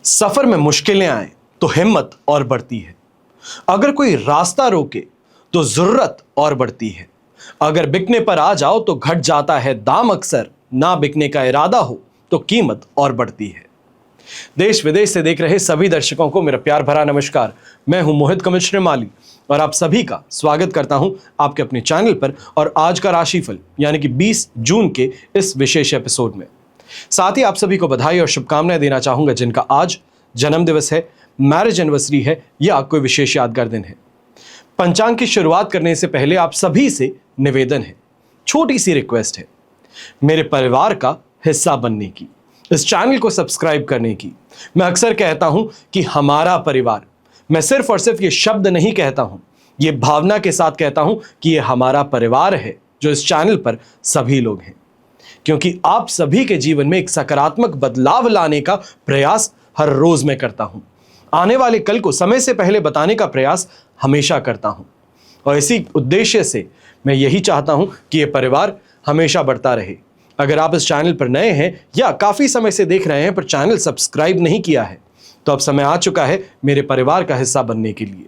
सफर में मुश्किलें आए तो हिम्मत और बढ़ती है। अगर कोई रास्ता रोके तो जरूरत और बढ़ती है। अगर बिकने पर आ जाओ तो घट जाता है दाम, अक्सर ना बिकने का इरादा हो तो कीमत और बढ़ती है। देश विदेश से देख रहे सभी दर्शकों को मेरा प्यार भरा नमस्कार। मैं हूं मोहित कमिश्नर माली और आप सभी का स्वागत करता हूं आपके अपने चैनल पर और आज का राशिफल यानी कि 20 जून के इस विशेष एपिसोड में। साथ ही आप सभी को बधाई और शुभकामनाएं देना चाहूंगा जिनका आज जन्म दिवस है, मैरिज एनिवर्सरी है या कोई विशेष यादगार दिन है। पंचांग की शुरुआत करने से पहले आप सभी से निवेदन है, छोटी सी रिक्वेस्ट है, मेरे परिवार का हिस्सा बनने की, इस चैनल को सब्सक्राइब करने की। मैं अक्सर कहता हूं कि हमारा परिवार, मैं सिर्फ और सिर्फ ये शब्द नहीं कहता हूं, ये भावना के साथ कहता हूं कि ये हमारा परिवार है जो इस चैनल पर सभी लोग हैं, क्योंकि आप सभी के जीवन में एक सकारात्मक बदलाव लाने का प्रयास हर रोज मैं करता हूं। आने वाले कल को समय से पहले बताने का प्रयास हमेशा करता हूं और इसी उद्देश्य से मैं यही चाहता हूं कि यह परिवार हमेशा बढ़ता रहे। अगर आप इस चैनल पर नए हैं या काफी समय से देख रहे हैं पर चैनल सब्सक्राइब नहीं किया है तो अब समय आ चुका है मेरे परिवार का हिस्सा बनने के लिए।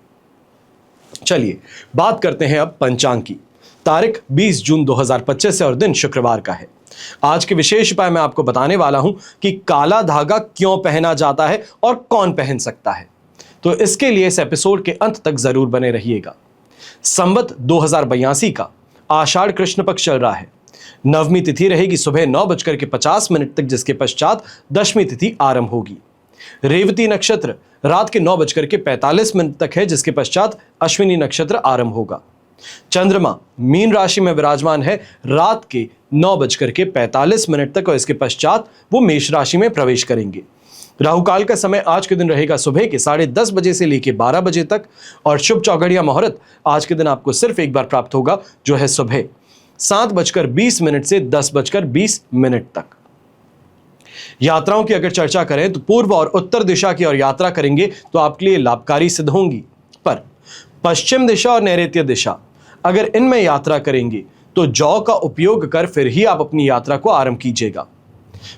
चलिए बात करते हैं अब पंचांग की। तारीख 20 जून 2025 है और दिन शुक्रवार का है। आज के विशेष उपाय मैं आपको बताने वाला हूं कि काला धागा क्यों पहना जाता है और कौन पहन सकता है, तो इसके लिए इस एपिसोड के अंत तक जरूर बने रहिएगा। संवत 2082 का आषाढ़ कृष्ण पक्ष चल रहा है। नवमी तिथि रहेगी सुबह 9:50 तक, जिसके पश्चात दशमी तिथि आरंभ होगी। रेवती नक्षत्र रात के 9:45 तक है, जिसके पश्चात अश्विनी नक्षत्र आरंभ होगा। चंद्रमा मीन राशि में विराजमान है रात के 9:45 तक और इसके पश्चात वो मेष राशि में प्रवेश करेंगे। राहुकाल का समय आज के दिन रहेगा सुबह के 10:30 बजे से लेकर 12 बजे तक और शुभ चौघड़िया मुहूर्त आज के दिन आपको सिर्फ एक बार प्राप्त होगा जो है सुबह 7:20 से 10:20 तक। यात्राओं की अगर चर्चा करें तो पूर्व और उत्तर दिशा की ओर यात्रा करेंगे तो आपके लिए लाभकारी सिद्ध होंगी, पर पश्चिम दिशा और नैऋत्य दिशा अगर इनमें यात्रा करेंगे तो जौ का उपयोग कर फिर ही आप अपनी यात्रा को आरंभ कीजिएगा।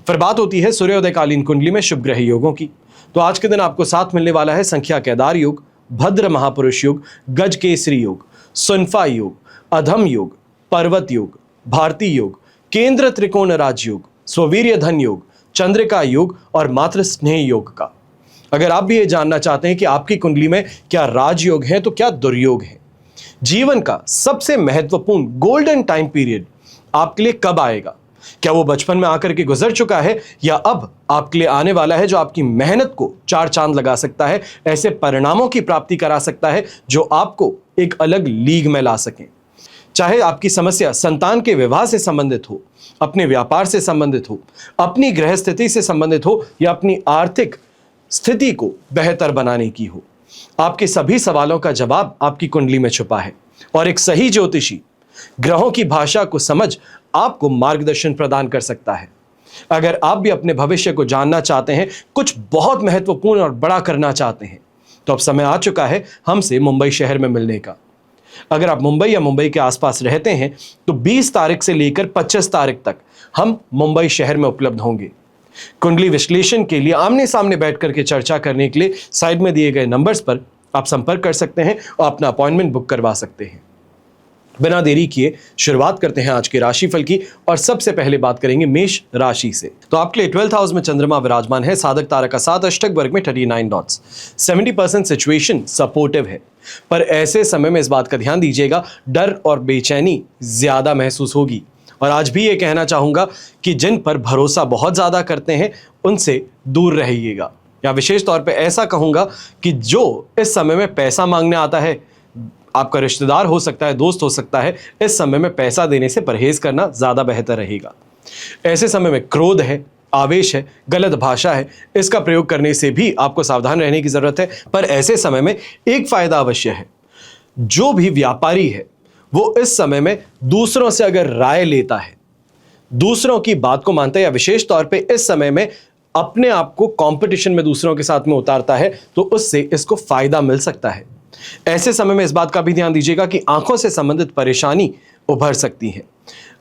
फिर बात होती है सूर्योदयकालीन कुंडली में शुभ ग्रह योगों की। तो आज के दिन आपको साथ मिलने वाला है संख्या केदार योग, भद्र महापुरुष योग, गज केसरी योग, सुनफा योग, अधम योग, पर्वत योग, भारती योग, केंद्र त्रिकोण राज योग, स्ववीर्य धन योग, चंद्रिका योग और मातृ स्नेह योग का। अगर आप भी ये जानना चाहते हैं कि आपकी कुंडली में क्या राजयोग है तो क्या दुर्योग है, जीवन का सबसे महत्वपूर्ण गोल्डन टाइम पीरियड आपके लिए कब आएगा, क्या वो बचपन में आकर के गुजर चुका है या अब आपके लिए आने वाला है जो आपकी मेहनत को 4 चांद लगा सकता है, ऐसे परिणामों की प्राप्ति करा सकता है जो आपको एक अलग लीग में ला सकें। चाहे आपकी समस्या संतान के विवाह से संबंधित हो, अपने व्यापार से संबंधित हो, अपनी गृह स्थिति से संबंधित हो या अपनी आर्थिक स्थिति को बेहतर बनाने की हो, आपके सभी सवालों का जवाब आपकी कुंडली में छुपा है और एक सही ज्योतिषी ग्रहों की भाषा को समझ आपको मार्गदर्शन प्रदान कर सकता है। अगर आप भी अपने भविष्य को जानना चाहते हैं, कुछ बहुत महत्वपूर्ण और बड़ा करना चाहते हैं, तो अब समय आ चुका है हमसे मुंबई शहर में मिलने का। अगर आप मुंबई या मुंबई के आसपास रहते हैं तो 20 तारीख से लेकर 25 तारीख तक हम मुंबई शहर में उपलब्ध होंगे। कुंडली विश्लेषण के लिए आमने सामने बैठ करके चर्चा करने के लिए साइड में दिए गए नंबर्स पर आप संपर्क कर सकते हैं और अपना अपॉइंटमेंट बुक करवा सकते हैं। बिना देरी किए शुरुआत करते हैं आज के राशिफल की और सबसे पहले बात करेंगे मेष राशि से। तो आपके लिए 12th हाउस में चंद्रमा विराजमान है, साधक तारा का 7 अष्टक वर्ग में 39 डॉट्स। 70% सिचुएशन सपोर्टिव है, पर ऐसे समय में इस बात का ध्यान दीजिएगा डर और बेचैनी ज्यादा महसूस होगी। और आज भी ये कहना चाहूंगा कि जिन पर भरोसा बहुत ज्यादा करते हैं उनसे दूर रहिएगा, या विशेष तौर पे ऐसा कहूंगा कि जो इस समय में पैसा मांगने आता है, आपका रिश्तेदार हो सकता है, दोस्त हो सकता है, इस समय में पैसा देने से परहेज करना ज्यादा बेहतर रहेगा। ऐसे समय में क्रोध है, आवेश है, गलत भाषा है, इसका प्रयोग करने से भी आपको सावधान रहने की जरूरत है। पर ऐसे समय में एक फायदा अवश्य है, जो भी व्यापारी है वो इस समय में दूसरों से अगर राय लेता है, दूसरों की बात को मानता है या विशेष तौर पे इस समय में अपने आप को कंपटीशन में दूसरों के साथ में उतारता है तो उससे इसको फायदा मिल सकता है। ऐसे समय में इस बात का भी ध्यान दीजिएगा कि आंखों से संबंधित परेशानी उभर सकती है।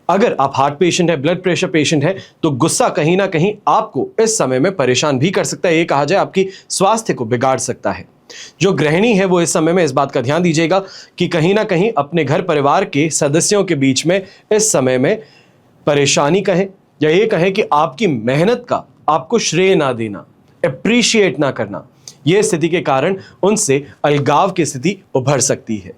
अगर आप हार्ट पेशेंट है, ब्लड प्रेशर पेशेंट है, तो गुस्सा कहीं ना कहीं आपको इस समय में परेशान भी कर सकता है, ये कहा जाए आपकी स्वास्थ्य को बिगाड़ सकता है। जो गृहिणी है वो इस समय में इस बात का ध्यान दीजिएगा कि कहीं ना कहीं अपने घर परिवार के सदस्यों के बीच में इस समय में परेशानी कहें या ये कहें कि आपकी मेहनत का आपको श्रेय ना देना, अप्रिशिएट ना करना, यह स्थिति के कारण उनसे अलगाव की स्थिति उभर सकती है।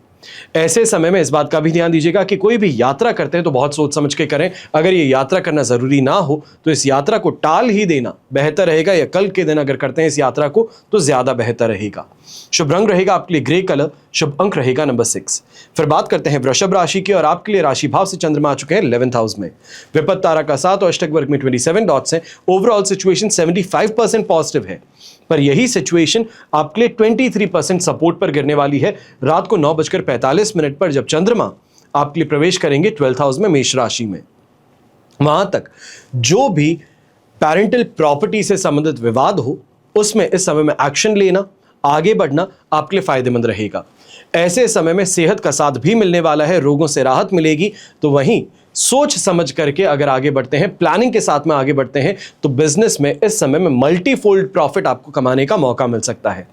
ऐसे समय में इस बात का भी ध्यान दीजिएगा कि कोई भी यात्रा करते हैं तो बहुत सोच समझ के करें। अगर ये यात्रा करना जरूरी ना हो तो इस यात्रा को टाल ही देना बेहतर रहेगा, या कल के दिन अगर करते हैं इस यात्रा को तो ज्यादा बेहतर रहेगा। शुभ रंग रहेगा आपके लिए ग्रे कलर, शुभ अंक रहेगा नंबर 6। फिर बात करते हैं वृषभ राशि की, और आपके लिए राशि भाव से चंद्रमा आ चुके हैं 11th हाउस में। विपत्त तारा का 7 और अष्टक वर्ग में 27 डॉट्स हैं। ओवरऑल सिचुएशन 75% पॉजिटिव है, पर यही सिचुएशन आपके लिए 23% सपोर्ट पर गिरने वाली है रात को 9:45 पर, जब चंद्रमा आपके लिए प्रवेश करेंगे 12th हाउस में, मेष राशि में। वहां तक जो भी पैरेंटल प्रॉपर्टी से संबंधित विवाद हो उसमें इस समय में एक्शन लेना, आगे बढ़ना आपके लिए फायदेमंद रहेगा। ऐसे समय में सेहत का साथ भी मिलने वाला है, रोगों से राहत मिलेगी। तो वहीं सोच समझ करके अगर आगे बढ़ते हैं, प्लानिंग के साथ में आगे बढ़ते हैं, तो बिजनेस में इस समय में मल्टीफोल्ड प्रॉफिट आपको कमाने का मौका मिल सकता है।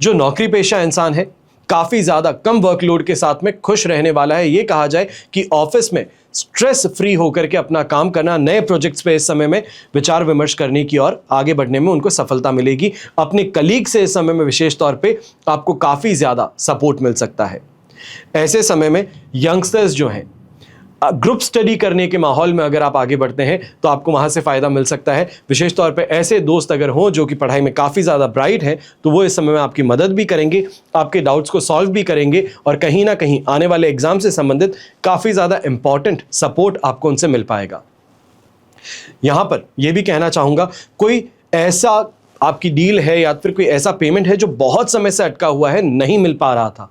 जो नौकरी पेशा इंसान है काफी ज्यादा कम वर्कलोड के साथ में खुश रहने वाला है। ये कहा जाए कि ऑफिस में स्ट्रेस फ्री होकर के अपना काम करना, नए प्रोजेक्ट्स पे इस समय में विचार विमर्श करने की और आगे बढ़ने में उनको सफलता मिलेगी। अपने कलीग से इस समय में विशेष तौर पे आपको काफी ज्यादा सपोर्ट मिल सकता है। ऐसे समय में यंगस्टर्स जो हैं, ग्रुप स्टडी करने के माहौल में अगर आप आगे बढ़ते हैं तो आपको वहां से फायदा मिल सकता है। विशेष तौर पे ऐसे दोस्त अगर हों जो कि पढ़ाई में काफ़ी ज़्यादा ब्राइट हैं तो वो इस समय में आपकी मदद भी करेंगे, आपके डाउट्स को सॉल्व भी करेंगे, और कहीं ना कहीं आने वाले एग्जाम से संबंधित काफ़ी ज़्यादा इंपॉर्टेंट सपोर्ट आपको उनसे मिल पाएगा। यहां पर यह भी कहना चाहूंगा, कोई ऐसा आपकी डील है या फिर कोई ऐसा पेमेंट है जो बहुत समय से अटका हुआ है, नहीं मिल पा रहा था,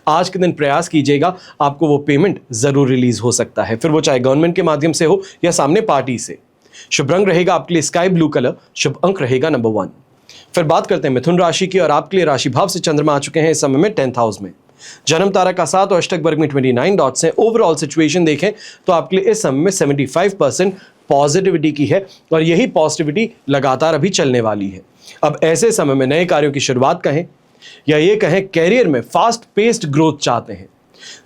आज के दिन प्रयास कीजिएगा, आपको वो पेमेंट जरूर रिलीज हो सकता है, फिर वो चाहे गवर्नमेंट के माध्यम से हो या सामने पार्टी से। शुभ रंग रहेगा आपके लिए स्काई ब्लू कलर, शुभ अंक रहेगा नंबर 1। फिर बात करते हैं मिथुन राशि की, और आपके लिए राशि भाव से चंद्रमा आ चुके हैं इस समय में 10th हाउस में। जन्म तारा का 7 और अष्टक वर्ग में 29 डॉट्स हैं। ओवरऑल सिचुएशन देखें तो आपके लिए इस समय में 75% पॉजिटिविटी की है, और यही पॉजिटिविटी लगातार अभी चलने वाली है। अब ऐसे समय में नए कार्यों की शुरुआत कहें या ये कहें कैरियर में फास्ट पेस्ड ग्रोथ चाहते हैं,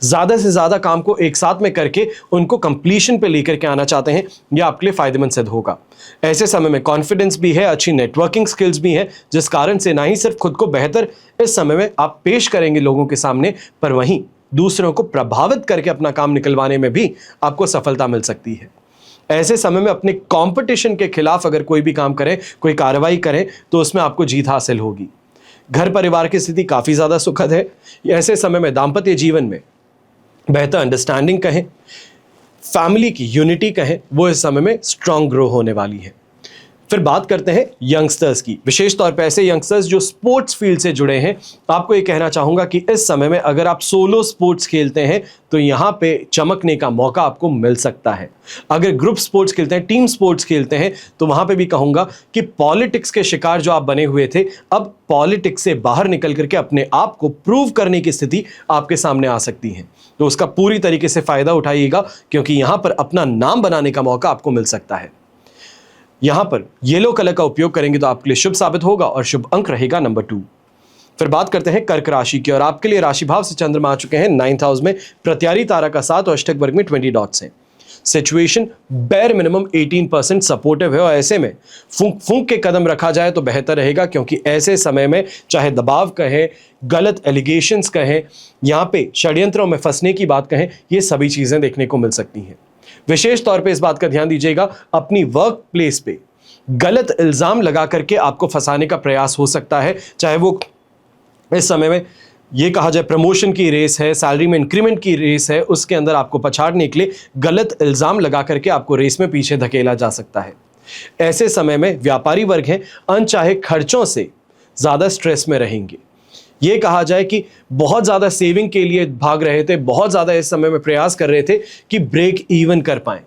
ज्यादा से ज्यादा काम को एक साथ में करके उनको कंप्लीशन पे लेकर के आना चाहते हैं, यह आपके लिए फायदेमंद सिद्ध होगा। ऐसे समय में कॉन्फिडेंस भी है, अच्छी नेटवर्किंग स्किल्स भी है, जिस कारण से ना ही सिर्फ खुद को बेहतर इस समय में आप पेश करेंगे लोगों के सामने, पर वहीं दूसरों को प्रभावित करके अपना काम निकलवाने में भी आपको सफलता मिल सकती है। ऐसे समय में अपने कंपटीशन के खिलाफ अगर कोई भी काम करें, कोई कार्रवाई करें, तो उसमें आपको जीत हासिल होगी। घर परिवार की स्थिति काफी ज्यादा सुखद है। ऐसे समय में दाम्पत्य जीवन में बेहतर अंडरस्टैंडिंग कहें, फैमिली की यूनिटी कहें, वो इस समय में स्ट्रांग ग्रो होने वाली है। फिर बात करते हैं यंगस्टर्स की, विशेष तौर पर ऐसे यंगस्टर्स जो स्पोर्ट्स फील्ड से जुड़े हैं। आपको ये कहना चाहूंगा कि इस समय में अगर आप सोलो स्पोर्ट्स खेलते हैं तो यहाँ पे चमकने का मौका आपको मिल सकता है। अगर ग्रुप स्पोर्ट्स खेलते हैं, टीम स्पोर्ट्स खेलते हैं, तो वहां पे भी कहूंगा कि पॉलिटिक्स के शिकार जो आप बने हुए थे, अब पॉलिटिक्स से बाहर निकल करके अपने आप को प्रूव करने की स्थिति आपके सामने आ सकती है। तो उसका पूरी तरीके से फायदा उठाइएगा, क्योंकि यहां पर अपना नाम बनाने का मौका आपको मिल सकता है। यहां पर येलो कलर का उपयोग करेंगे तो आपके लिए शुभ साबित होगा, और शुभ अंक रहेगा नंबर 2। फिर बात करते हैं कर्क राशि की, और आपके लिए राशि भाव से चंद्रमा आ चुके हैं 9th हाउस में। प्रत्यारी तारा का 7 और अष्टक वर्ग में 20 डॉट्स हैं। सिचुएशन बेर मिनिमम 18% सपोर्टिव है, और ऐसे में फूंक के कदम रखा जाए तो बेहतर रहेगा, क्योंकि ऐसे समय में चाहे दबाव कहें, गलत एलिगेशंस कहें, यहाँ पे षड्यंत्रों में फंसने की बात कहें, ये सभी चीजें देखने को मिल सकती हैं। विशेष तौर पे इस बात का ध्यान दीजिएगा, अपनी वर्क प्लेस पे गलत इल्जाम लगा करके आपको फंसाने का प्रयास हो सकता है, चाहे वो इस समय में ये कहा जाए प्रमोशन की रेस है, सैलरी में इंक्रीमेंट की रेस है, उसके अंदर आपको पछाड़ने के लिए गलत इल्जाम लगा करके आपको रेस में पीछे धकेला जा सकता है। ऐसे समय में व्यापारी वर्ग हैं, अनचाहे खर्चों से ज्यादा स्ट्रेस में रहेंगे। ये कहा जाए कि बहुत ज़्यादा सेविंग के लिए भाग रहे थे, बहुत ज़्यादा इस समय में प्रयास कर रहे थे कि ब्रेक इवन कर पाएं,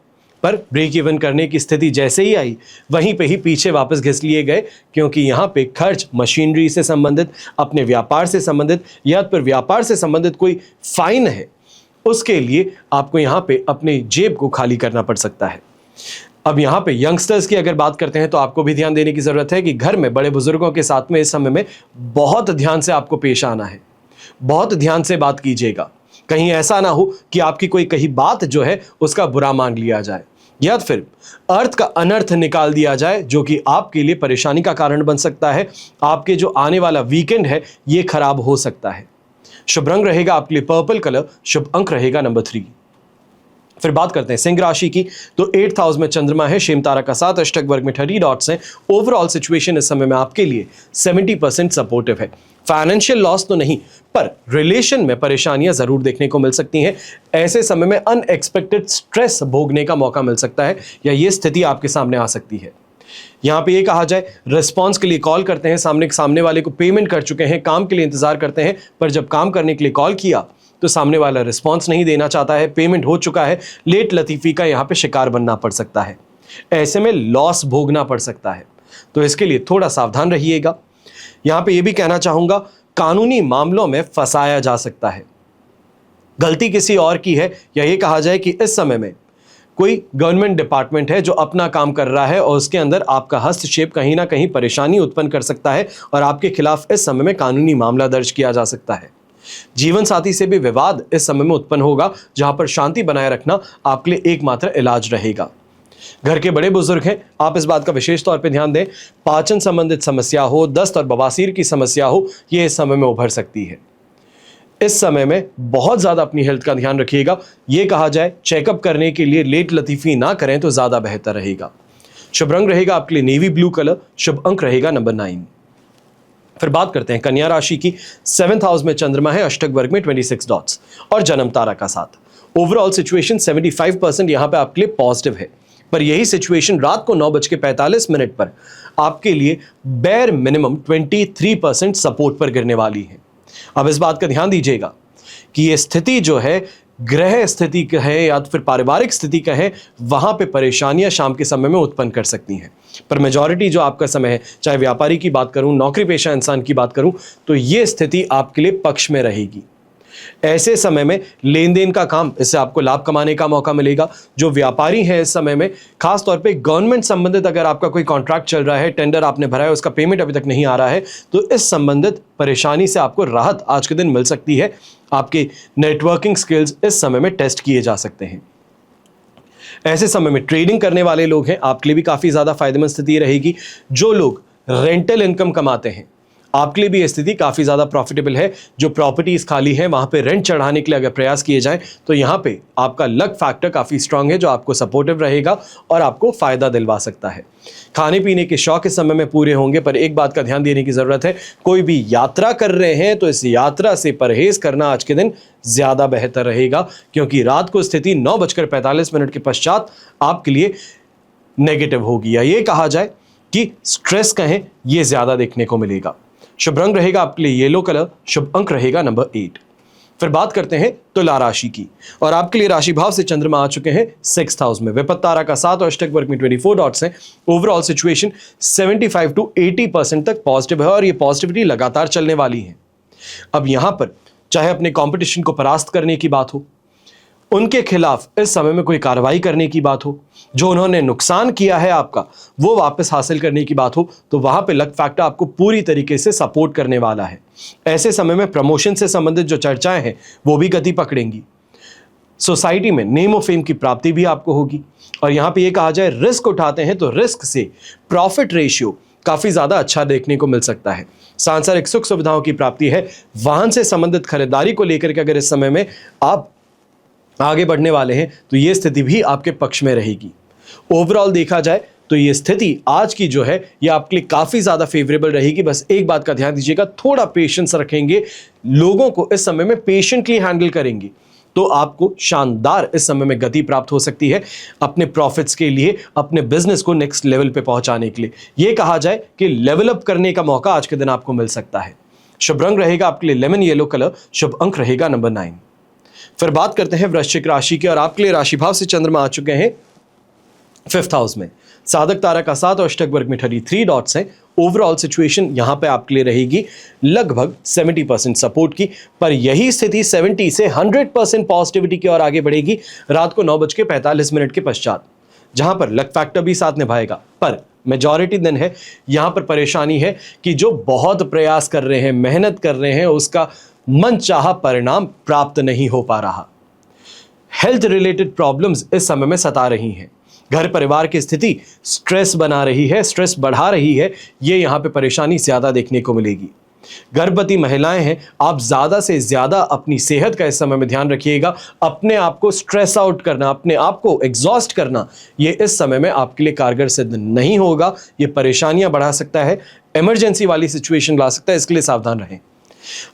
पर ब्रेक इवन करने की स्थिति जैसे ही आई वहीं पे ही पीछे वापस घिस लिए गए, क्योंकि यहाँ पे खर्च मशीनरी से संबंधित, अपने व्यापार से संबंधित या फिर व्यापार से संबंधित कोई फाइन है, उसके लिए आपको यहां पे अपने जेब को खाली करना पड़ सकता है। अब यहां पे यंगस्टर्स की अगर बात करते हैं तो आपको भी ध्यान देने की जरूरत है कि घर में बड़े बुजुर्गों के साथ में इस समय में बहुत ध्यान से आपको पेश आना है, बहुत ध्यान से बात कीजिएगा। कहीं ऐसा ना हो कि आपकी कोई कही बात जो है उसका बुरा मान लिया जाए या फिर अर्थ का अनर्थ निकाल दिया जाए, जो कि आपके लिए परेशानी का कारण बन सकता है। आपके जो आने वाला वीकेंड है ये खराब हो सकता है। शुभ रंग रहेगा आपके लिए पर्पल कलर, शुभ अंक रहेगा नंबर 3। फिर बात करते हैं सिंह राशि की, तो 8th हाउस में चंद्रमा है, शेम तारा का 7, अष्टक वर्ग में 30 डॉट्स हैं। ओवरऑल सिचुएशन इस समय में आपके लिए 70% सपोर्टिव है। फाइनेंशियल लॉस तो नहीं, पर रिलेशन में परेशानियां जरूर देखने को मिल सकती हैं। ऐसे समय में अनएक्सपेक्टेड स्ट्रेस भोगने का मौका मिल सकता है या ये स्थिति आपके सामने आ सकती है। यहां पे ये कहा जाए, रिस्पॉन्स के लिए कॉल करते हैं, सामने वाले को पेमेंट कर चुके हैं, काम के लिए इंतजार करते हैं, पर जब काम करने के लिए कॉल किया तो सामने वाला रिस्पॉन्स नहीं देना चाहता है, पेमेंट हो चुका है, लेट लतीफी का यहां पे शिकार बनना पड़ सकता है। ऐसे में लॉस भोगना पड़ सकता है, तो इसके लिए थोड़ा सावधान रहिएगा। यहां पे ये भी कहना चाहूंगा, कानूनी मामलों में फंसाया जा सकता है, गलती किसी और की है, या ये कहा जाए कि इस समय में कोई गवर्नमेंट डिपार्टमेंट है जो अपना काम कर रहा है और उसके अंदर आपका हस्तक्षेप कहीं ना कहीं परेशानी उत्पन्न कर सकता है और आपके खिलाफ इस समय में कानूनी मामला दर्ज किया जा सकता है। जीवन साथी से भी विवाद इस समय में उत्पन्न होगा, जहां पर शांति बनाए रखना आपके लिए एकमात्र इलाज रहेगा। घर के बड़े बुजुर्ग हैं, आप इस बात का विशेष तौर पे ध्यान दें। पाचन संबंधित समस्या हो, दस्त और बवासीर की समस्या हो, ये इस समय में उभर सकती है। इस समय में बहुत ज्यादा अपनी हेल्थ का ध्यान रखिएगा। यह कहा जाए, चेकअप करने के लिए लेट लतीफी ना करें तो ज्यादा बेहतर रहेगा। शुभ रंग रहेगा आपके लिए नेवी ब्लू कलर, शुभ अंक रहेगा नंबर 9। फिर बात करते हैं कन्या राशि की। 7th हाउस में चंद्रमा है, अष्टक वर्ग में 26 डॉट्स और जन्म तारा का 7। ओवरऑल सिचुएशन 75% यहां पे आपके लिए पॉजिटिव है, पर यही सिचुएशन रात को 9:45 पर आपके लिए बेयर मिनिमम 23% सपोर्ट पर गिरने वाली है। अब इस बात का ध्यान दीजिएगा कि यह स्थिति जो है ग्रह स्थिति का है या फिर पारिवारिक स्थिति का है, वहां पे परेशानियां शाम के समय में उत्पन्न कर सकती हैं, पर मेजॉरिटी जो आपका समय है, चाहे व्यापारी की बात करूं, नौकरी पेशा इंसान की बात करूं, तो यह स्थिति आपके लिए पक्ष में रहेगी। ऐसे समय में लेन देन का काम, इससे आपको लाभ कमाने का मौका मिलेगा। जो व्यापारी है इस समय में, खास तौर पे गवर्नमेंट संबंधित अगर आपका कोई कॉन्ट्रैक्ट चल रहा है, टेंडर आपने भरा है, उसका पेमेंट अभी तक नहीं आ रहा है, तो इस संबंधित परेशानी से आपको राहत आज के दिन मिल सकती है। आपके नेटवर्किंग स्किल्स इस समय में टेस्ट किए जा सकते हैं। ऐसे समय में ट्रेडिंग करने वाले लोग हैं, आपके लिए भी काफी ज्यादा फायदेमंद स्थिति रहेगी। जो लोग रेंटल इनकम कमाते हैं, आपके लिए भी यह स्थिति काफी ज्यादा प्रॉफिटेबल है। जो प्रॉपर्टीज खाली है वहां पे रेंट चढ़ाने के लिए अगर प्रयास किए जाएं, तो यहां पे आपका लक फैक्टर काफी स्ट्रांग है, जो आपको सपोर्टिव रहेगा और आपको फायदा दिलवा सकता है। खाने पीने के शौक इस समय में पूरे होंगे, पर एक बात का ध्यान देने की जरूरत है, कोई भी यात्रा कर रहे हैं तो इस यात्रा से परहेज करना आज के दिन ज्यादा बेहतर रहेगा, क्योंकि रात को स्थिति 9:45 के पश्चात आपके लिए नेगेटिव होगी, या ये कहा जाए कि स्ट्रेस कहें, यह ज्यादा देखने को मिलेगा। शुभ रंग रहेगा आपके लिए येलो कलर, शुभ अंक रहेगा नंबर 8। फिर बात करते हैं तुला राशि की, और आपके लिए राशि भाव से चंद्रमा आ चुके हैं 6th हाउस में। विपत्त तारा का 7 और अष्टक वर्ग में 24 डॉट्स हैं। ओवरऑल सिचुएशन 75 to 80% तक पॉजिटिव है और ये पॉजिटिविटी लगातार चलने वाली है। अब यहां पर चाहे अपने कंपटीशन को परास्त करने की बात हो, उनके खिलाफ इस समय में कोई कार्रवाई करने की बात हो, जो उन्होंने नुकसान किया है आपका वो वापस हासिल करने की बात हो, तो वहां पे लक फैक्टर आपको पूरी तरीके से सपोर्ट करने वाला है। ऐसे समय में प्रमोशन से संबंधित जो चर्चाएं हैं वो भी गति पकड़ेंगी। सोसाइटी में नेम और फेम की प्राप्ति भी आपको होगी, और यहां पे ये कहा जाए, रिस्क उठाते हैं तो रिस्क से प्रॉफिट रेशियो काफी ज्यादा अच्छा देखने को मिल सकता है। सांसारिक सुख सुविधाओं की प्राप्ति है। वाहन से संबंधित खरीदारी को लेकर के अगर इस समय में आप आगे बढ़ने वाले हैं तो यह स्थिति भी आपके पक्ष में रहेगी। ओवरऑल देखा जाए तो यह स्थिति आज की जो है यह आपके लिए काफी ज्यादा फेवरेबल रहेगी। बस एक बात का ध्यान दीजिएगा, थोड़ा पेशेंस रखेंगे, लोगों को इस समय में पेशेंटली हैंडल करेंगे तो आपको शानदार इस समय में गति प्राप्त हो सकती है अपने प्रॉफिट्स के लिए, अपने बिजनेस को नेक्स्ट लेवल पे पहुंचाने के लिए। यह कहा जाए कि लेवल अप करने का मौका आज के दिन आपको मिल सकता है। शुभ रंग रहेगा आपके लिए लेमन येलो कलर, शुभ अंक रहेगा नंबर 9। फिर बात करते हैं वृश्चिक राशि की, और आपके लिए राशि भाव से चंद्रमा आ चुके हैं 5th हाउस में। साधक तारा का 7 और अष्टक वर्ग में 33 डॉट्स हैं। ओवरऑल सिचुएशन यहां पे आपके लिए रहेगी लगभग 70% सपोर्ट की, पर यही स्थिति 70 से 100% पॉजिटिविटी की ओर आगे बढ़ेगी रात को 9:45 के पश्चात, जहां पर लक फैक्टर भी साथ निभाएगा। पर मेजॉरिटी दिन है यहां पर परेशानी है कि जो बहुत प्रयास कर रहे हैं, मेहनत कर रहे हैं, उसका मनचाहा परिणाम प्राप्त नहीं हो पा रहा। हेल्थ रिलेटेड प्रॉब्लम्स इस समय में सता रही हैं। घर परिवार की स्थिति स्ट्रेस बना रही है, स्ट्रेस बढ़ा रही है, ये यहाँ पे परेशानी ज़्यादा देखने को मिलेगी। गर्भवती महिलाएं हैं, आप ज़्यादा से ज़्यादा अपनी सेहत का इस समय में ध्यान रखिएगा। अपने आप को स्ट्रेस आउट करना, अपने आप को एग्जॉस्ट करना, ये इस समय में आपके लिए कारगर सिद्ध नहीं होगा। ये परेशानियां बढ़ा सकता है, इमरजेंसी वाली सिचुएशन ला सकता है, इसके लिए सावधान रहें।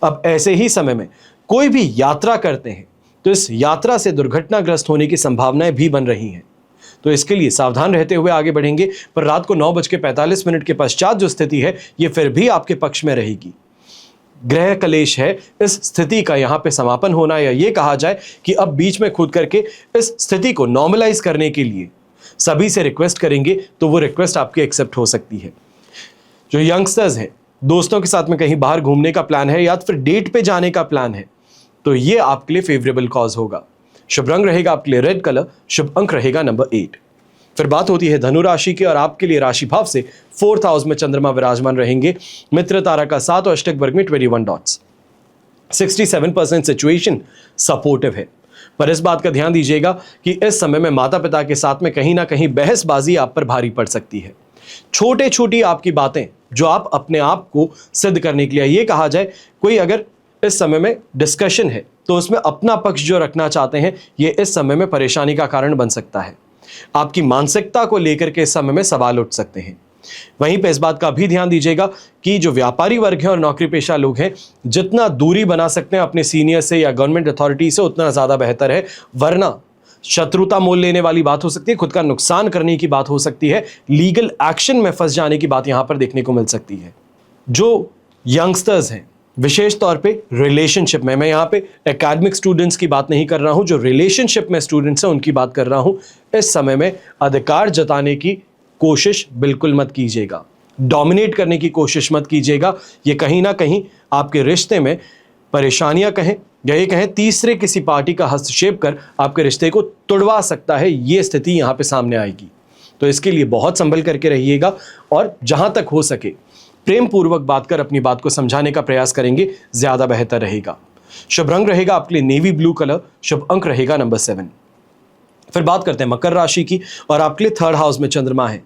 अब ऐसे ही समय में कोई भी यात्रा करते हैं तो इस यात्रा से दुर्घटनाग्रस्त होने की संभावनाएं भी बन रही हैं, तो इसके लिए सावधान रहते हुए आगे बढ़ेंगे। पर रात को 9:45 के पश्चात जो स्थिति है ये फिर भी आपके पक्ष में रहेगी। ग्रह कलेश है, इस स्थिति का यहां पे समापन होना, या ये कहा जाए कि अब बीच में खुद करके इस स्थिति को नॉर्मलाइज करने के लिए सभी से रिक्वेस्ट करेंगे तो वो रिक्वेस्ट आपकी एक्सेप्ट हो सकती है। जो यंगस्टर्स हैं, दोस्तों के साथ में कहीं बाहर घूमने का प्लान है या फिर डेट पे जाने का प्लान है, तो ये आपके लिए फेवरेबल कॉज होगा। शुभ रंग रहेगा आपके लिए रेड कलर, शुभ अंक रहेगा नंबर 8। फिर बात होती है धनु राशि की, और आपके लिए राशि भाव से 4th हाउस में चंद्रमा विराजमान रहेंगे। मित्र तारा का 7 और अष्टक वर्ग में 21 डॉट्स। 67% सिचुएशन सपोर्टिव है, पर इस बात का ध्यान दीजिएगा कि इस समय में माता पिता के साथ में कहीं ना कहीं बहसबाजी आप पर भारी पड़ सकती है। छोटे छोटी आपकी बातें जो आप अपने आप को सिद्ध करने के लिए, ये कहा जाए कोई अगर इस समय में डिस्कशन है तो उसमें अपना पक्ष जो रखना चाहते हैं, ये इस समय में परेशानी का कारण बन सकता है। आपकी मानसिकता को लेकर के इस समय में सवाल उठ सकते हैं। वहीं पे इस बात का भी ध्यान दीजिएगा कि जो व्यापारी वर्ग है और नौकरी पेशा लोग हैं, जितना दूरी बना सकते हैं अपने सीनियर से या गवर्नमेंट अथॉरिटी से, उतना ज़्यादा बेहतर है, वरना शत्रुता मोल लेने वाली बात हो सकती है, खुद का नुकसान करने की बात हो सकती है, लीगल एक्शन में फंस जाने की बात यहां पर देखने को मिल सकती है। जो यंगस्टर्स हैं, विशेष तौर पे रिलेशनशिप में, मैं यहाँ पे एकेडमिक स्टूडेंट्स की बात नहीं कर रहा हूँ, जो रिलेशनशिप में स्टूडेंट्स हैं उनकी बात कर रहा हूँ। इस समय में अधिकार जताने की कोशिश बिल्कुल मत कीजिएगा, डोमिनेट करने की कोशिश मत कीजिएगा। ये कहीं ना कहीं आपके रिश्ते में परेशानियां कहें या ये कहें तीसरे किसी पार्टी का हस्तक्षेप कर आपके रिश्ते को तोड़वा सकता है, ये स्थिति यहाँ पे सामने आएगी। तो इसके लिए बहुत संभल करके रहिएगा, और जहां तक हो सके प्रेम पूर्वक बात कर अपनी बात को समझाने का प्रयास करेंगे, ज्यादा बेहतर रहेगा। शुभ रंग रहेगा आपके लिए नेवी ब्लू कलर, शुभ अंक रहेगा नंबर 7। फिर बात करते हैं मकर राशि की, और आपके लिए 3rd हाउस में चंद्रमा है,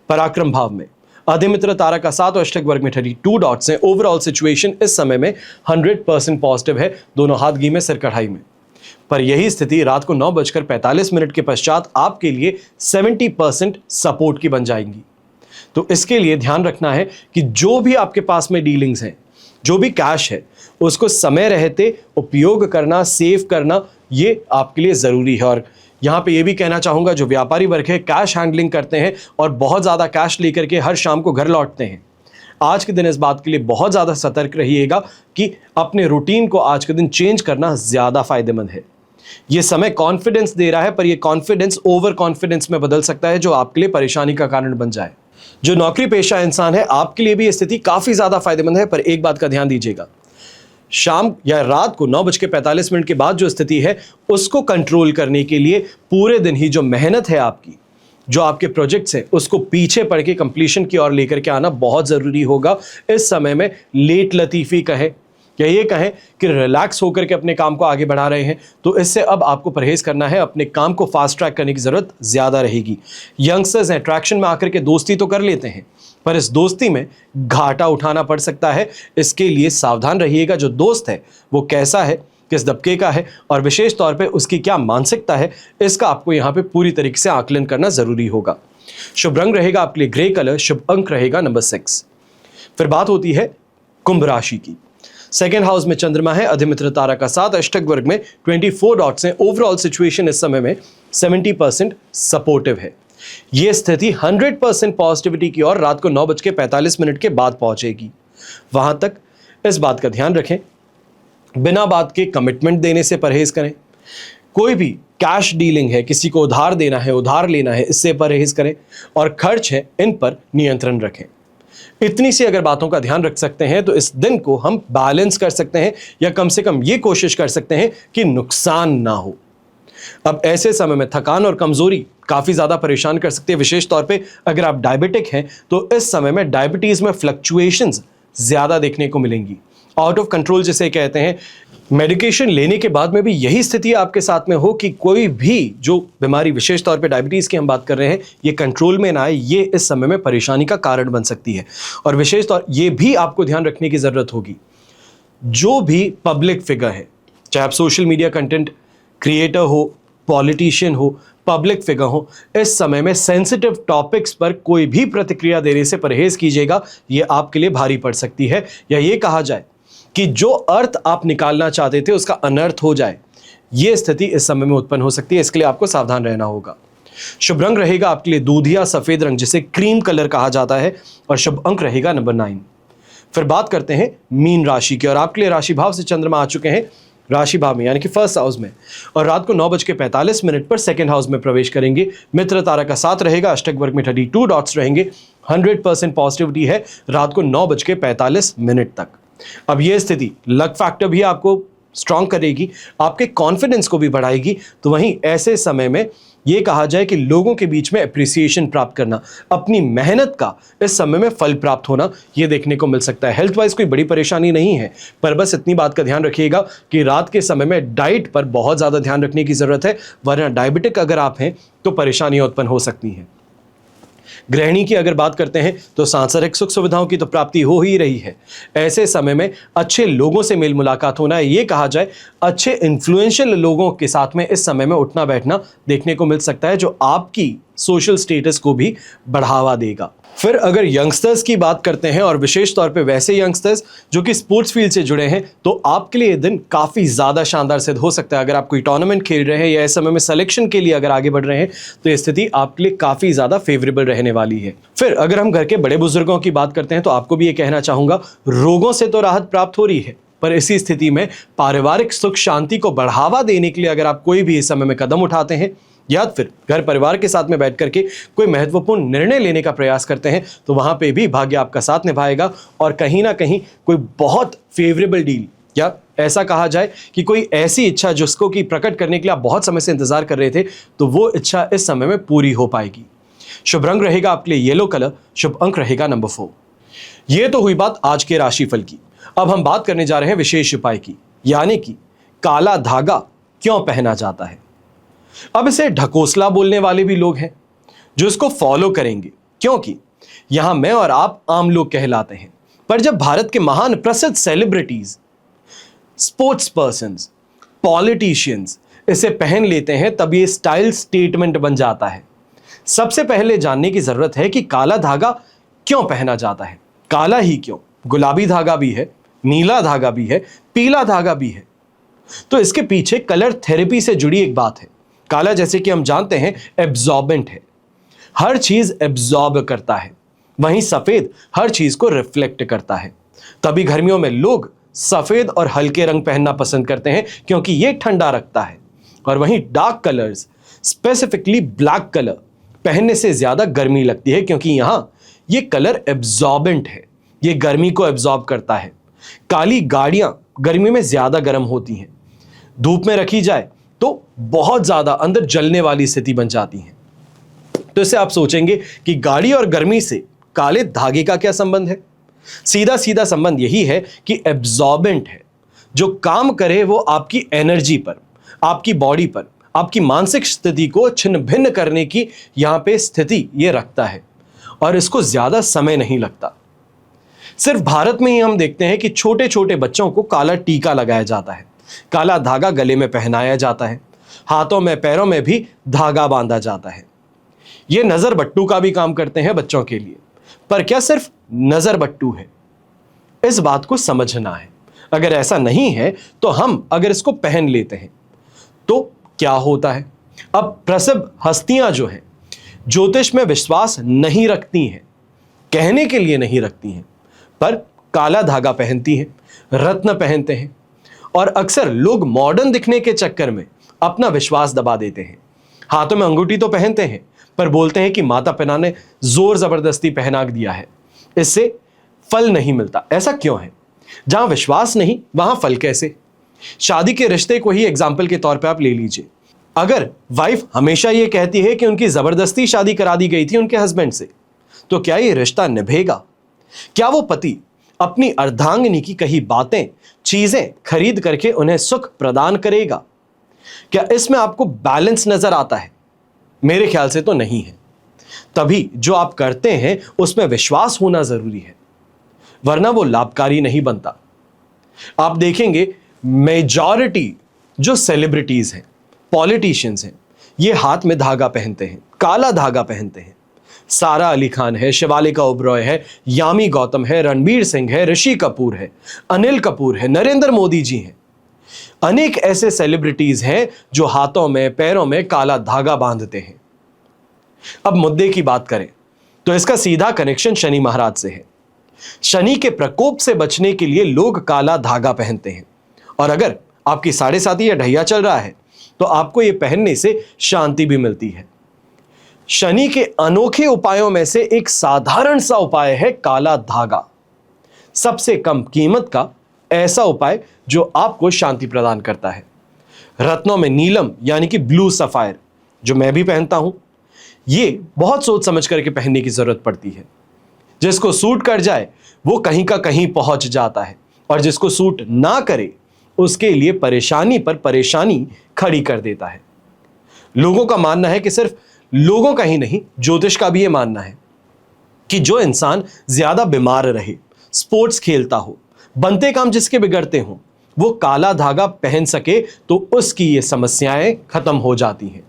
पराक्रम भाव में। अधिमित्र तारा का 7 और अष्टक वर्ग में 32 डॉट्स हैं। ओवरऑल सिचुएशन इस समय में 100% पॉजिटिव है, दोनों हाथ घी में सिर कढ़ाई में। पर यही स्थिति रात को 9:45 के पश्चात आपके लिए 70% सपोर्ट की बन जाएंगी। तो इसके लिए ध्यान रखना है कि जो भी आपके पास में डीलिंग्स हैं, जो भी कैश है, उसको समय रहते उपयोग करना, सेव करना, ये आपके लिए ज़रूरी है। और यहाँ पे ये भी कहना चाहूँगा, जो व्यापारी वर्ग है, कैश हैंडलिंग करते हैं और बहुत ज़्यादा कैश लेकर के हर शाम को घर लौटते हैं, आज के दिन इस बात के लिए बहुत ज़्यादा सतर्क रहिएगा कि अपने रूटीन को आज के दिन चेंज करना ज़्यादा फायदेमंद है। ये समय कॉन्फिडेंस दे रहा है, पर ये कॉन्फिडेंस ओवर कॉन्फिडेंस में बदल सकता है, जो आपके लिए परेशानी का कारण बन जाए। जो नौकरी पेशा इंसान है, आपके लिए भी ये स्थिति काफ़ी ज़्यादा फायदेमंद है, पर एक बात का ध्यान दीजिएगा, शाम या रात को 9:45 के बाद जो स्थिति है उसको कंट्रोल करने के लिए पूरे दिन ही जो मेहनत है आपकी, जो आपके प्रोजेक्ट्स हैं, उसको पीछे पड़ के कंप्लीशन की ओर लेकर के आना बहुत ज़रूरी होगा। इस समय में लेट लतीफ़ी कहें या ये कहें कि रिलैक्स होकर के अपने काम को आगे बढ़ा रहे हैं, तो इससे अब आपको परहेज़ करना है, अपने काम को फास्ट ट्रैक करने की ज़रूरत ज़्यादा रहेगी। यंगस्टर्स अट्रैक्शन में आकर के दोस्ती तो कर लेते हैं, पर इस दोस्ती में घाटा उठाना पड़ सकता है। इसके लिए सावधान रहिएगा, जो दोस्त है वो कैसा है, किस दबके का है, और विशेष तौर पे उसकी क्या मानसिकता है, इसका आपको यहाँ पे पूरी तरीके से आकलन करना ज़रूरी होगा। शुभ रंग रहेगा आपके लिए ग्रे कलर, शुभ अंक रहेगा नंबर 6। फिर बात होती है कुंभ राशि की। 2nd हाउस में चंद्रमा है, अधिमित्र तारा का 7, अष्टक वर्ग में 24 डॉट्स हैं। ओवरऑल सिचुएशन इस समय में 70% सपोर्टिव है। यह स्थिति 100% पॉजिटिविटी की ओर रात को 9:45 के बाद पहुंचेगी। वहां तक इस बात का ध्यान रखें, बिना बात के कमिटमेंट देने से परहेज करें। कोई भी कैश डीलिंग है, किसी को उधार देना है, उधार लेना है, इससे परहेज करें और खर्च है इन पर नियंत्रण रखें। इतनी सी अगर बातों का ध्यान रख सकते हैं तो इस दिन को हम बैलेंस कर सकते हैं, या कम से कम ये कोशिश कर सकते हैं कि नुकसान ना हो। अब ऐसे समय में थकान और कमजोरी काफी ज्यादा परेशान कर सकती है, विशेष तौर पे अगर आप डायबिटिक हैं तो इस समय में डायबिटीज में फ्लक्चुएशंस ज्यादा देखने को मिलेंगी। आउट ऑफ कंट्रोल जिसे कहते हैं, मेडिकेशन लेने के बाद में भी यही स्थिति आपके साथ में हो कि कोई भी जो बीमारी, विशेष तौर पे डायबिटीज की हम बात कर रहे हैं, ये कंट्रोल में ना आए, ये इस समय में परेशानी का कारण बन सकती है। और विशेष तौर ये भी आपको ध्यान रखने की जरूरत होगी, जो भी पब्लिक फिगर है, चाहे आप सोशल मीडिया कंटेंट क्रिएटर हो, पॉलिटिशियन हो, पब्लिक फिगर हो, इस समय में सेंसिटिव टॉपिक्स पर कोई भी प्रतिक्रिया देने से परहेज कीजिएगा। यह आपके लिए भारी पड़ सकती है, या ये कहा जाए कि जो अर्थ आप निकालना चाहते थे उसका अनर्थ हो जाए, यह स्थिति इस समय में उत्पन्न हो सकती है। इसके लिए आपको सावधान रहना होगा। शुभ रंग रहेगा आपके लिए दूधिया सफेद रंग, जिसे क्रीम कलर कहा जाता है, और शुभ अंक रहेगा नंबर 9। फिर बात करते हैं मीन राशि की, और आपके लिए राशि भाव से चंद्रमा आ चुके हैं राशि भाव में, यानी कि फर्स्ट हाउस में, और रात को 9:45 पर सेकंड हाउस में प्रवेश करेंगे। मित्र तारा का साथ रहेगा, अष्टक वर्ग में 32 डॉट्स रहेंगे। 100% पॉजिटिविटी है रात को 9:45 तक। अब यह स्थिति लक फैक्टर भी आपको स्ट्रांग करेगी, आपके कॉन्फिडेंस को भी बढ़ाएगी। तो वहीं ऐसे समय में यह कहा जाए कि लोगों के बीच में अप्रिसिएशन प्राप्त करना, अपनी मेहनत का इस समय में फल प्राप्त होना, यह देखने को मिल सकता है। हेल्थ वाइज कोई बड़ी परेशानी नहीं है, पर बस इतनी बात का ध्यान रखिएगा कि रात के समय में डाइट पर बहुत ज्यादा ध्यान रखने की जरूरत है, वरना डायबिटिक अगर आप हैं तो परेशानियां उत्पन्न हो सकती हैं। गृहिणी की अगर बात करते हैं तो सांसारिक सुख सुविधाओं की तो प्राप्ति हो ही रही है। ऐसे समय में अच्छे लोगों से मेल मुलाकात होना है, ये कहा जाए अच्छे इन्फ्लुएंशियल लोगों के साथ में इस समय में उठना बैठना देखने को मिल सकता है, जो आपकी सोशल स्टेटस को भी बढ़ावा देगा। फिर अगर यंगस्टर्स की बात करते हैं, और विशेष तौर पे वैसे यंगस्टर्स जो कि स्पोर्ट्स फील्ड से जुड़े हैं, तो आपके लिए ये दिन काफ़ी ज़्यादा शानदार सिद्ध हो सकता है। अगर आप कोई टूर्नामेंट खेल रहे हैं या इस समय में सिलेक्शन के लिए अगर आगे बढ़ रहे हैं, तो ये स्थिति आपके लिए काफ़ी ज़्यादा फेवरेबल रहने वाली है। फिर अगर हम घर के बड़े बुजुर्गों की बात करते हैं, तो आपको भी ये कहना चाहूँगा, रोगों से तो राहत प्राप्त हो रही है, पर इसी स्थिति में पारिवारिक सुख शांति को बढ़ावा देने के लिए अगर आप कोई भी इस समय में कदम उठाते हैं, या फिर घर परिवार के साथ में बैठ करके कोई महत्वपूर्ण निर्णय लेने का प्रयास करते हैं, तो वहां पे भी भाग्य आपका साथ निभाएगा, और कहीं ना कहीं कोई बहुत फेवरेबल डील, या ऐसा कहा जाए कि कोई ऐसी इच्छा जिसको कि प्रकट करने के लिए आप बहुत समय से इंतजार कर रहे थे, तो वो इच्छा इस समय में पूरी हो पाएगी। शुभ रंग रहेगा आपके लिए येलो कलर, शुभ अंक रहेगा नंबर 4। ये तो हुई बात आज के राशिफल की। अब हम बात करने जा रहे हैं विशेष उपाय की, यानी कि काला धागा क्यों पहना जाता है। अब इसे ढकोसला बोलने वाले भी लोग हैं जो इसको फॉलो करेंगे, क्योंकि यहां मैं और आप आम लोग कहलाते हैं, पर जब भारत के महान प्रसिद्ध सेलिब्रिटीज, स्पोर्ट्स पर्संस, पॉलिटिशियंस इसे पहन लेते हैं, तब ये स्टाइल स्टेटमेंट बन जाता है। सबसे पहले जानने की जरूरत है कि काला धागा क्यों पहना जाता है। काला ही क्यों, गुलाबी धागा भी है, नीला धागा भी है, पीला धागा भी है। तो इसके पीछे कलर थेरेपी से जुड़ी एक बात है। काला, जैसे कि हम जानते हैं, एब्जॉर्बेंट है, हर चीज एब्जॉर्ब करता है, वहीं सफेद हर चीज को रिफ्लेक्ट करता है। तभी गर्मियों में लोग सफेद और हल्के रंग पहनना पसंद करते हैं, क्योंकि ये ठंडा रखता है। और वहीं dark colours, specifically black colour पहनने से ज्यादा गर्मी लगती है, क्योंकि यहां ये कलर एब्जॉर्बेंट है, ये गर्मी को एब्जॉर्ब करता है। काली गाड़ियां गर्मी में ज्यादा गर्म होती हैं, धूप में रखी जाए तो बहुत ज्यादा अंदर जलने वाली स्थिति बन जाती है। तो इससे आप सोचेंगे कि गाड़ी और गर्मी से काले धागे का क्या संबंध है। सीधा सीधा संबंध यही है कि एब्जॉर्बेंट है, जो काम करे वो आपकी एनर्जी पर, आपकी बॉडी पर, आपकी मानसिक स्थिति को छिन्न भिन्न करने की यहां पे स्थिति ये रखता है, और इसको ज्यादा समय नहीं लगता। सिर्फ भारत में ही हम देखते हैं कि छोटे छोटे बच्चों को काला टीका लगाया जाता है, काला धागा गले में पहनाया जाता है, हाथों में पैरों में भी धागा बांधा जाता है। ये नजर बट्टू का भी काम करते हैं बच्चों के लिए। पर क्या सिर्फ नजर बट्टू है, इस बात को समझना है। अगर ऐसा नहीं है तो हम अगर इसको पहन लेते हैं तो क्या होता है। अब प्रसिद्ध हस्तियां जो हैं, ज्योतिष में विश्वास नहीं रखती हैं, कहने के लिए नहीं रखती हैं, पर काला धागा पहनती हैं, रत्न पहनते हैं, और अक्सर लोग मॉडर्न दिखने के चक्कर में अपना विश्वास दबा देते हैं। हाथों में अंगूठी तो पहनते हैं, पर बोलते हैं कि माता पिता ने जोर जबरदस्ती पहना दिया है, इससे फल नहीं मिलता। ऐसा क्यों है? जहां विश्वास नहीं वहां फल कैसे? शादी के रिश्ते को ही एग्जाम्पल के तौर पे आप ले लीजिए। अगर वाइफ हमेशा ये कहती है कि उनकी जबरदस्ती शादी करा दी गई थी उनके हस्बैंड से, तो क्या ये रिश्ता निभेगा? क्या वो पति अपनी अर्धांगिनी की कही बातें, चीजें खरीद करके उन्हें सुख प्रदान करेगा? क्या इसमें आपको बैलेंस नजर आता है? मेरे ख्याल से तो नहीं है। तभी जो आप करते हैं उसमें विश्वास होना जरूरी है, वरना वो लाभकारी नहीं बनता। आप देखेंगे मेजॉरिटी जो सेलिब्रिटीज हैं, पॉलिटिशियंस हैं, ये हाथ में धागा पहनते हैं, काला धागा पहनते हैं। सारा अली खान है, शिवालिका ओबरॉय है, यामी गौतम है, रणबीर सिंह है, ऋषि कपूर है, अनिल कपूर है, नरेंद्र मोदी जी हैं। अनेक ऐसे सेलिब्रिटीज हैं जो हाथों में पैरों में काला धागा बांधते हैं। अब मुद्दे की बात करें तो इसका सीधा कनेक्शन शनि महाराज से है। शनि के प्रकोप से बचने के लिए लोग काला धागा पहनते हैं, और अगर आपकी 7.5 या ढैया चल रहा है तो आपको यह पहनने से शांति भी मिलती है। शनि के अनोखे उपायों में से एक साधारण सा उपाय है काला धागा। सबसे कम कीमत का ऐसा उपाय जो आपको शांति प्रदान करता है। रत्नों में नीलम यानी कि ब्लू सफायर, जो मैं भी पहनता हूं, ये बहुत सोच समझ करके पहनने की जरूरत पड़ती है। जिसको सूट कर जाए वो कहीं का कहीं पहुंच जाता है, और जिसको सूट ना करे उसके लिए परेशानी पर परेशानी खड़ी कर देता है। लोगों का मानना है कि सिर्फ लोगों का ही नहीं, ज्योतिष का भी ये मानना है कि जो इंसान ज्यादा बीमार रहे, स्पोर्ट्स खेलता हो, बनते काम जिसके बिगड़ते हों, वो काला धागा पहन सके तो उसकी ये समस्याएं खत्म हो जाती हैं।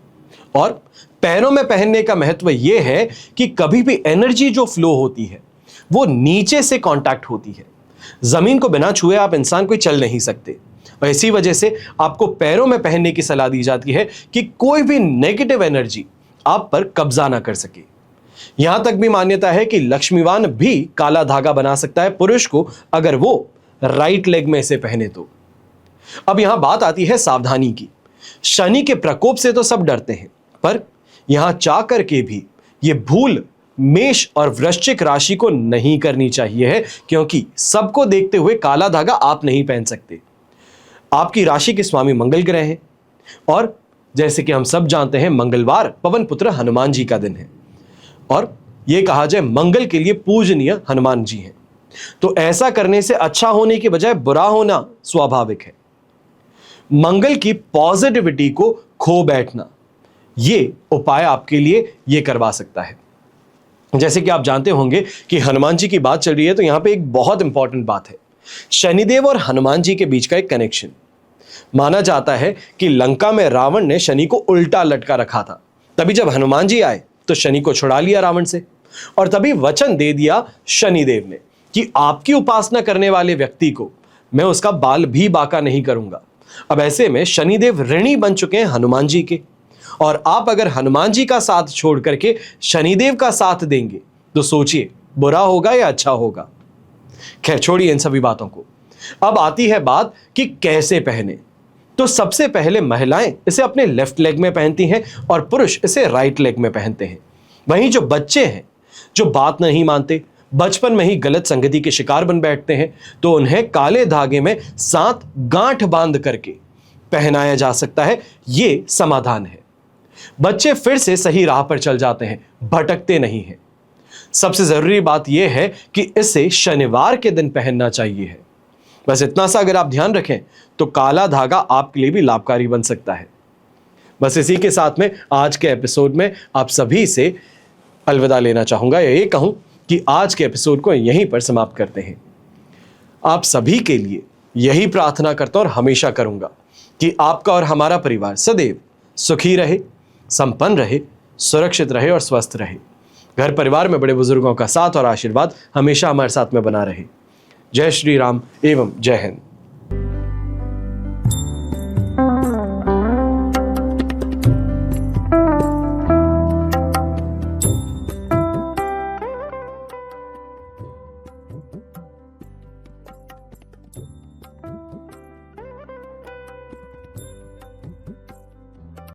और पैरों में पहनने का महत्व यह है कि कभी भी एनर्जी जो फ्लो होती है वो नीचे से कांटेक्ट होती है। जमीन को बिना छुए आप इंसान कोई चल नहीं सकते, और इसी वजह से आपको पैरों में पहनने की सलाह दी जाती है कि कोई भी नेगेटिव एनर्जी आप पर कब्जा ना कर सके। यहां तक भी मान्यता है कि लक्ष्मीवान भी काला धागा बना सकता है पुरुष को, अगर वो राइट लेग में इसे पहने तो। अब यहां बात आती है सावधानी की। शनि के प्रकोप से तो सब डरते हैं, पर यहां चाह करके भी ये भूल मेष और वृश्चिक राशि को नहीं करनी चाहिए है, क्योंकि सबको देखते हुए काला धागा आप नहीं पहन सकते। आपकी राशि के स्वामी मंगल ग्रह हैं, और जैसे कि हम सब जानते हैं मंगलवार पवन पुत्र हनुमान जी का दिन है, और यह कहा जाए मंगल के लिए पूजनीय हनुमान जी हैं। तो ऐसा करने से अच्छा होने की बजाय बुरा होना स्वाभाविक है। मंगल की पॉजिटिविटी को खो बैठना, ये उपाय आपके लिए ये करवा सकता है। जैसे कि आप जानते होंगे कि हनुमान जी की बात चल रही है, तो यहां पे एक बहुत इंपॉर्टेंट बात है, शनिदेव और हनुमान जी के बीच का एक कनेक्शन। माना जाता है कि लंका में रावण ने शनि को उल्टा लटका रखा था, तभी जब हनुमान जी आए तो शनि को छुड़ा लिया रावण से, और तभी वचन दे दिया शनिदेव ने कि आपकी उपासना करने वाले व्यक्ति को मैं उसका बाल भी बाका नहीं करूंगा। अब ऐसे में शनिदेव ऋणी बन चुके हैं हनुमान जी के, और आप अगर हनुमान जी का साथ छोड़ करके शनिदेव का साथ देंगे तो सोचिए बुरा होगा या अच्छा होगा। खैर छोड़िए इन सभी बातों को। अब आती है बात कि कैसे पहने। तो सबसे पहले महिलाएं इसे अपने लेफ्ट लेग में पहनती हैं और पुरुष इसे राइट लेग में पहनते हैं। वहीं जो बच्चे हैं, जो बात नहीं मानते, बचपन में ही गलत संगति के शिकार बन बैठते हैं, तो उन्हें काले धागे में 7 गांठ बांध करके पहनाया जा सकता है। ये समाधान है। बच्चे फिर से सही राह पर चल जाते हैं, भटकते नहीं हैं। सबसे जरूरी बात यह है कि इसे शनिवार के दिन पहनना चाहिए है। बस इतना सा अगर आप ध्यान रखें तो काला धागा आपके लिए भी लाभकारी बन सकता है। बस इसी के साथ में आज के एपिसोड में आप सभी से अलविदा लेना चाहूंगा, या ये कहूं कि आज के एपिसोड को यहीं पर समाप्त करते हैं। आप सभी के लिए यही प्रार्थना करता हूं और हमेशा करूंगा कि आपका और हमारा परिवार सदैव सुखी रहे, संपन्न रहे, सुरक्षित रहे और स्वस्थ रहे। घर परिवार में बड़े बुजुर्गों का साथ और आशीर्वाद हमेशा हमारे साथ में बना रहे। जय श्री राम एवं जय हिंद।